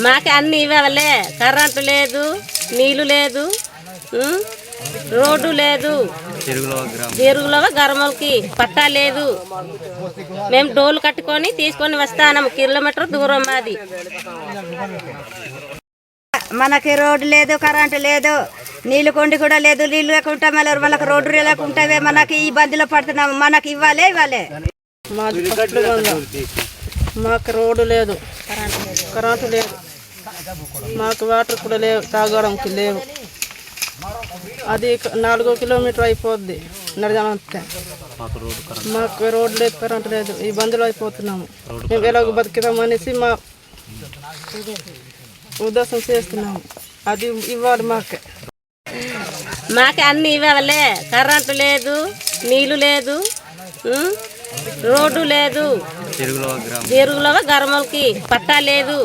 మాకు అన్ని ఇవ్వలే, కరెంటు లేదు, నీళ్లు లేదు, రోడ్డు లేదు, చెరుగులో గ్రామాలకి పట్టా లేదు. మేము డోలు కట్టుకొని తీసుకొని వస్తాం, కిలోమీటర్ దూరం మాది. మనకి రోడ్డు లేదు, కరెంటు లేదు, నీళ్లు కొండి కూడా లేదు. నీళ్లు లేకుండా మళ్ళీ మనకు రోడ్డు లేకుంటే మనకి ఈ ఇబ్బందిలో పడుతున్నాము. మనకి ఇవ్వాలి. మాకు రోడ్డు లేదు, కరెంటు లేదు, మాకు వాటర్ కూడా లేవు, తాగడానికి లేవు. అది 4 కిలోమీటర్ అయిపోద్ది నడజానంతే. మాకు రోడ్డు లేదు, కరెంటు లేదు, ఇబ్బందులు అయిపోతున్నాము. మేము ఎలాగో బతికిదామనేసి మా ఉద్దేశం చేస్తున్నాము. అది ఇవ్వాలి మాకు. అన్ని ఇవ్వలే, కరెంటు లేదు, నీళ్లు లేదు, రోడ్డు లేదు, చెరుగులో గ్రామాలకి పట్టా లేదు.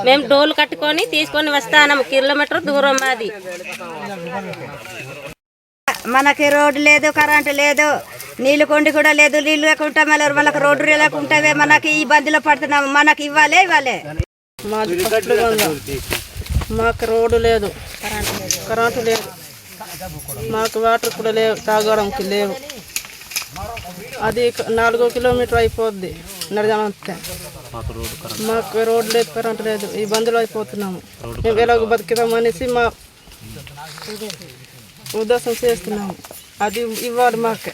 మేము డోలు కట్టుకొని తీసుకొని వస్తాం, కిలోమీటర్ దూరం మాది. మనకి రోడ్డు లేదు, కరెంటు లేదు, నీళ్లు కొండి కూడా లేదు. నీళ్లు లేకుండా మళ్ళీ మనకు రోడ్డు లేకుంటే మనకి ఈ ఇబ్బందిలో పడుతున్నాము. మనకి ఇవ్వాలి. మాది మాకు రోడ్డు లేదు, కరెంటు లేదు, మాకు వాటర్ కూడా లేవు, తాగడానికి లేవు. అది 4 కిలోమీటర్ అయిపోద్ది నడజానంతే. మాకు రోడ్డు లేదు, కరెంటు లేదు, ఇబ్బందులు అయిపోతున్నాము. మేము ఎలాగో బతికిదామనేసి మా ఉద్దేశం చేస్తున్నాము. అది ఇవ్వాలి మాకు.